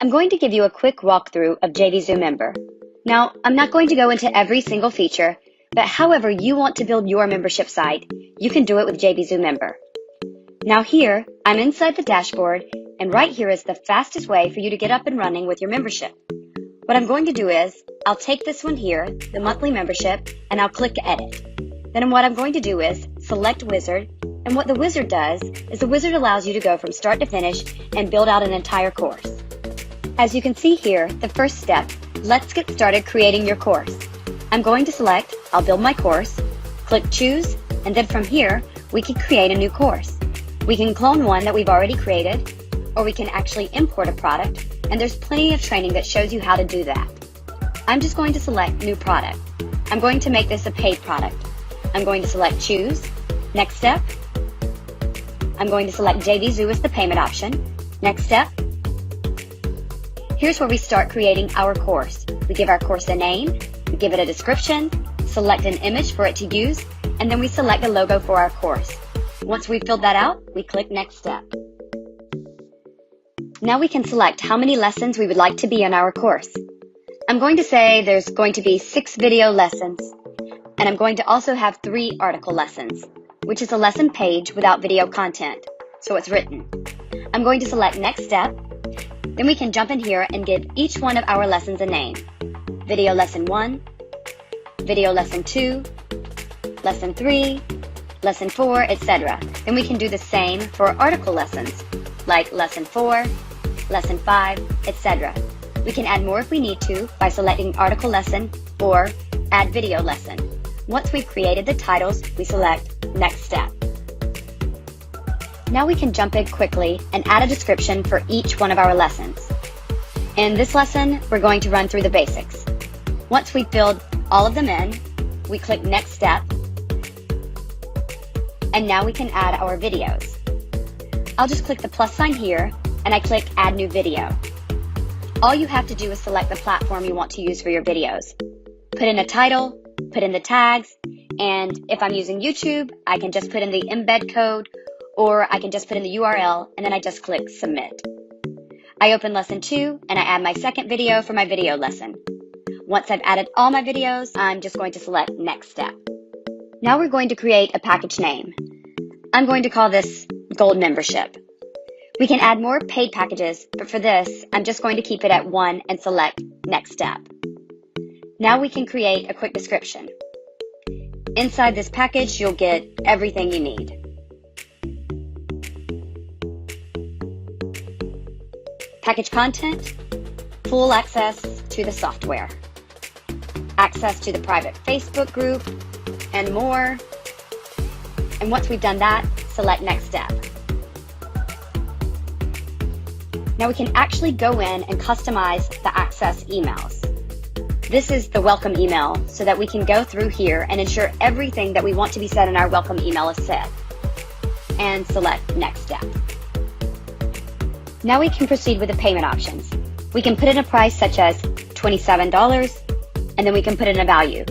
I'm going to give you a quick walkthrough of JVZoo Member. Now, I'm not going to go into every single feature, but however you want to build your membership site, you can do it with JVZoo Member. Now here, I'm inside the dashboard, and right here is the fastest way for you to get up and running with your membership. What I'm going to do is, I'll take this one here, the monthly membership, and I'll click Edit. Then what I'm going to do is select Wizard, and what the Wizard does is the Wizard allows you to go from start to finish and build out an entire course. As you can see here, the first step, let's get started creating your course. I'm going to select, I'll build my course, click Choose, and then from here, we can create a new course. We can clone one that we've already created, or we can actually import a product, and there's plenty of training that shows you how to do that. I'm just going to select New Product. I'm going to make this a paid product. I'm going to select Choose, Next Step. I'm going to select JVZoo as the payment option. Next step. Here's where we start creating our course. We give our course a name, we give it a description, select an image for it to use, and then we select a logo for our course. Once we've filled that out, we click Next Step. Now we can select how many lessons we would like to be in our course. I'm going to say there's going to be 6 video lessons, and I'm going to also have 3 article lessons, which is a lesson page without video content, so it's written. I'm going to select Next Step. Then we can jump in here and give each one of our lessons a name. Video Lesson 1, Video Lesson 2, Lesson 3, Lesson 4, etc. Then we can do the same for article lessons, like Lesson 4, Lesson 5, etc. We can add more if we need to by selecting Article Lesson or Add Video Lesson. Once we've created the titles, we select Next Step. Now we can jump in quickly and add a description for each one of our lessons. In this lesson, we're going to run through the basics. Once we've filled all of them in, we click Next Step, and now we can add our videos. I'll just click the plus sign here, and I click Add New Video. All you have to do is select the platform you want to use for your videos. Put in a title, put in the tags, and if I'm using YouTube, I can just put in the embed code, or I can just put in the URL, and then I just click Submit. I open Lesson 2, and I add my second video for my video lesson. Once I've added all my videos, I'm just going to select Next Step. Now we're going to create a package name. I'm going to call this Gold Membership. We can add more paid packages, but for this, I'm just going to keep it at 1 and select Next Step. Now we can create a quick description. Inside this package, you'll get everything you need. Package content, full access to the software, access to the private Facebook group, and more. And once we've done that, select Next Step. Now we can actually go in and customize the access emails. This is the welcome email so that we can go through here and ensure everything that we want to be said in our welcome email is said. And select Next Step. Now we can proceed with the payment options. We can put in a price such as $27, and then we can put in a value.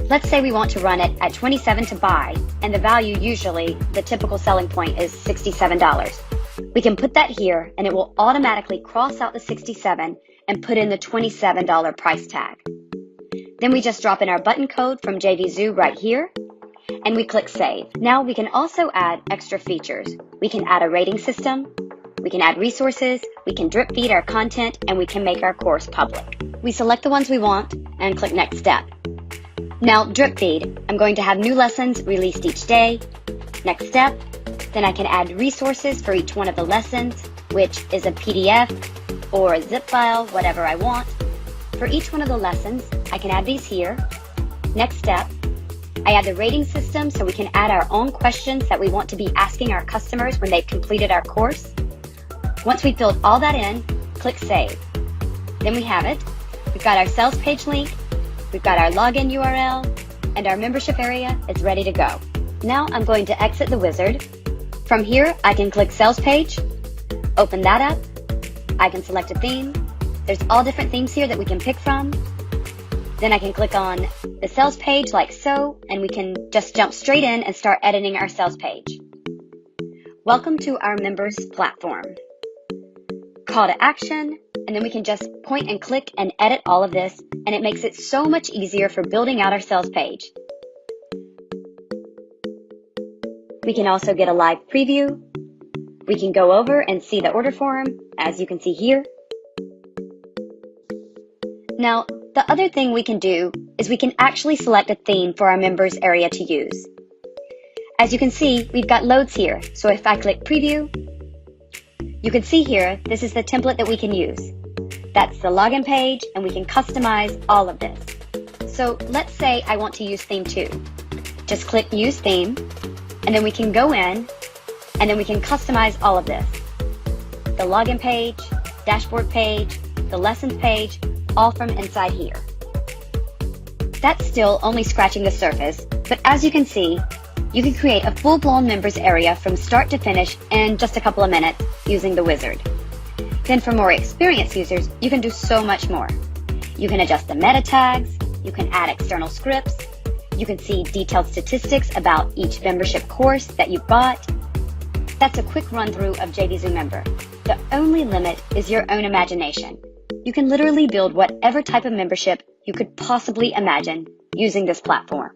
Let's say we want to run it at $27 to buy, and the value usually, the typical selling point is $67. We can put that here, and it will automatically cross out the $67 and put in the $27 price tag. Then we just drop in our button code from JVZoo right here, and we click Save. Now we can also add extra features. We can add a rating system, we can add resources, we can drip feed our content, and we can make our course public. We select the ones we want and click Next Step. Now, drip feed. I'm going to have new lessons released each day. Next step. Then I can add resources for each one of the lessons, which is a PDF or a zip file, whatever I want. For each one of the lessons, I can add these here. Next step. I add the rating system so we can add our own questions that we want to be asking our customers when they've completed our course. Once we've filled all that in, click Save. Then we have it. We've got our sales page link, we've got our login URL, and our membership area is ready to go. Now I'm going to exit the wizard. From here, I can click Sales Page, open that up. I can select a theme. There's all different themes here that we can pick from. Then I can click on the sales page like so, and we can just jump straight in and start editing our sales page. Welcome to our members platform. call to action, and then we can just point and click and edit all of this, and it makes it so much easier for building out our sales page. We can also get a live preview. We can go over and see the order form, as you can see here. Now, the other thing we can do is we can actually select a theme for our members area to use. As you can see, we've got loads here. So if I click preview, you can see here, this is the template that we can use. That's the login page, and we can customize all of this. So let's say I want to use theme 2. Just click use theme, and then we can go in, and then we can customize all of this. The login page, dashboard page, the lessons page, all from inside here. That's still only scratching the surface, but as you can see, you can create a full-blown members area from start to finish in just a couple of minutes using the wizard. Then for more experienced users, you can do so much more. You can adjust the meta tags, you can add external scripts, you can see detailed statistics about each membership course that you've bought. That's a quick run-through of JVZoo Member. The only limit is your own imagination. You can literally build whatever type of membership you could possibly imagine using this platform.